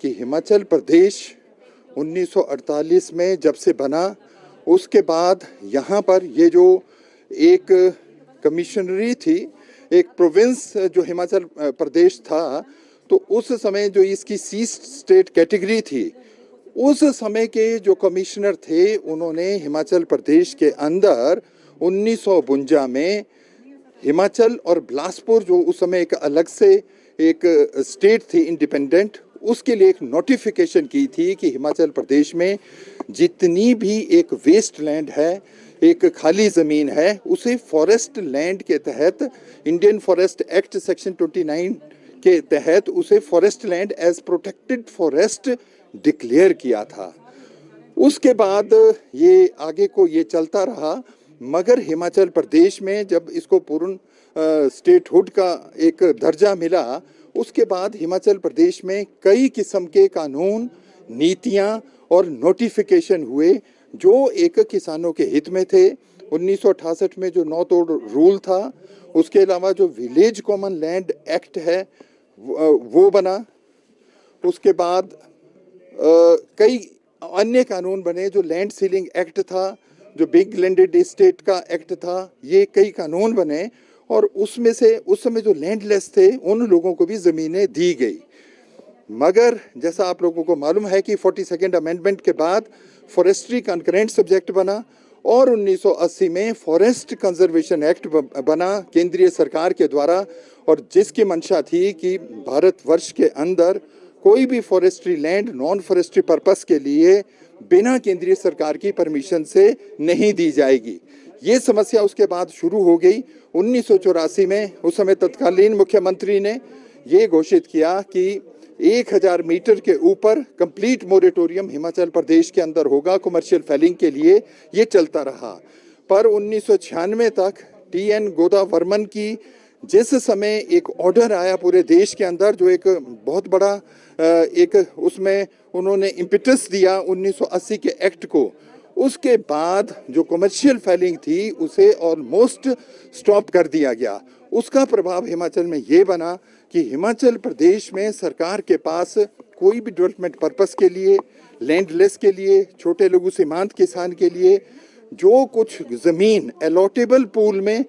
कि हिमाचल प्रदेश 1948 में जब से बना, उसके बाद यहाँ पर ये जो एक कमिश्नरी थी, एक प्रोविंस जो हिमाचल प्रदेश था, तो उस समय जो इसकी सी स्टेट कैटेगरी थी, उस समय के जो कमिश्नर थे उन्होंने हिमाचल प्रदेश के अंदर 1952 में हिमाचल और बिलासपुर, जो उस समय एक अलग से एक स्टेट थी इंडिपेंडेंट, उसके लिए एक नोटिफिकेशन की थी कि हिमाचल प्रदेश में जितनी भी एक वेस्ट लैंड है, एक खाली ज़मीन है, उसे फॉरेस्ट लैंड के तहत इंडियन फॉरेस्ट एक्ट सेक्शन 29 के तहत उसे forest land as protected forest declare किया था। उसके बाद ये आगे को ये चलता रहा, मगर हिमाचल प्रदेश में जब इसको पूर्ण स्टेटहुड का एक दर्जा मिला, उसके बाद हिमाचल प्रदेश में कई किस्म के कानून, नीतियां और नोटिफिकेशन हुए जो एक किसानों के हित में थे। 1968 में जो नौ तोड़ रूल था, उसके अलावा जो विलेज कॉमन लैंड एक्ट है वो बना। उसके बाद कई अन्य कानून बने, जो लैंड सीलिंग एक्ट था, जो बिग लैंडेड एस्टेट का एक्ट था, ये कई कानून बने और उसमें से उस समय जो लैंडलेस थे उन लोगों को भी ज़मीनें दी गई। मगर जैसा आप लोगों को मालूम है कि 42nd अमेंडमेंट के बाद फॉरेस्ट्री कंकरेंट सब्जेक्ट बना और 1980 में फॉरेस्ट कंजर्वेशन एक्ट बना केंद्रीय सरकार के द्वारा, और जिसकी मंशा थी कि भारतवर्ष के अंदर कोई भी forestry land non forestry purpose के लिए बिना केंद्रीय सरकार की परमिशन से नहीं दी जाएगी। ये समस्या उसके बाद शुरू हो गई। 1984 में उस समय तत्कालीन मुख्यमंत्री ने ये घोषित किया कि 1000 मीटर के ऊपर कंप्लीट मोरेटोरियम हिमाचल प्रदेश के अंदर होगा कमर्शियल फेलिंग के लिए। ये चलता रहा, पर 1996 तक TN गोदावर्मन की जिस समय एक ऑर्डर आया पूरे देश के अंदर, जो एक बहुत बड़ा एक उसमें उन्होंने इम्पिटस दिया 1980 के एक्ट को, उसके बाद जो कमर्शियल फेलिंग थी उसे ऑलमोस्ट स्टॉप कर दिया गया। उसका प्रभाव हिमाचल में ये बना कि हिमाचल प्रदेश में सरकार के पास कोई भी डेवलपमेंट पर्पस के लिए, लैंडलेस के लिए, छोटे लघु सीमांत किसान के लिए जो कुछ ज़मीन अलॉटेबल पूल में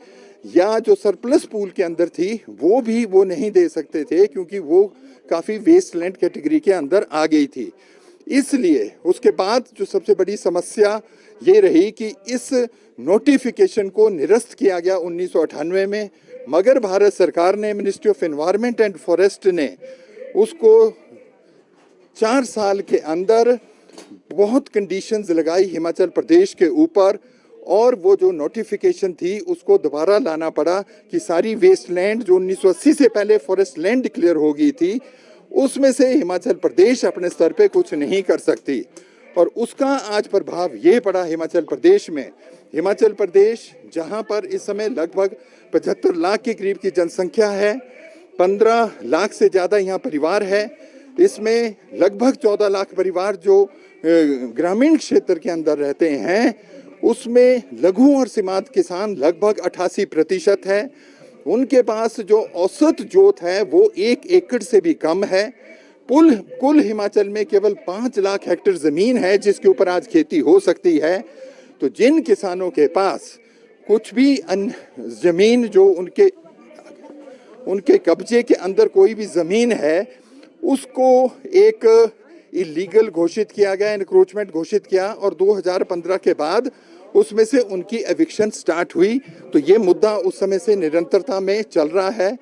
या जो सरप्लस पूल के अंदर थी वो भी वो नहीं दे सकते थे, क्योंकि वो काफ़ी वेस्ट लैंड कैटेगरी के अंदर आ गई थी। इसलिए उसके बाद जो सबसे बड़ी समस्या ये रही कि इस नोटिफिकेशन को निरस्त किया गया 1998 में, मगर भारत सरकार ने, ministry of environment and forest ने उसको 4 साल के अंदर बहुत कंडीशंस लगाई हिमाचल प्रदेश के ऊपर, और वो जो नोटिफिकेशन थी उसको दोबारा लाना पड़ा कि सारी वेस्ट लैंड जो 1980 से पहले फॉरेस्ट लैंड डिक्लेयर हो गई थी, उसमें से हिमाचल प्रदेश अपने स्तर पे कुछ नहीं कर सकती। और उसका आज प्रभाव ये पड़ा हिमाचल प्रदेश में। हिमाचल प्रदेश जहाँ पर इस समय लगभग 75 लाख के करीब की जनसंख्या है, 15 लाख से ज़्यादा यहाँ परिवार है, इसमें लगभग 14 लाख परिवार जो ग्रामीण क्षेत्र के अंदर रहते हैं, उसमें लघु और सीमांत किसान लगभग 88% है। उनके पास जो औसत जोत है वो 1 एकड़ से भी कम है। कुल हिमाचल में केवल 5 लाख हेक्टेयर ज़मीन है जिसके ऊपर आज खेती हो सकती है। तो जिन किसानों के पास कुछ भी ज़मीन जो उनके कब्जे के अंदर कोई भी ज़मीन है, उसको एक इलीगल घोषित किया गया, एनक्रोचमेंट घोषित किया, और 2015 के बाद उसमें से उनकी एविक्शन स्टार्ट हुई। तो ये मुद्दा उस समय से निरंतरता में चल रहा है।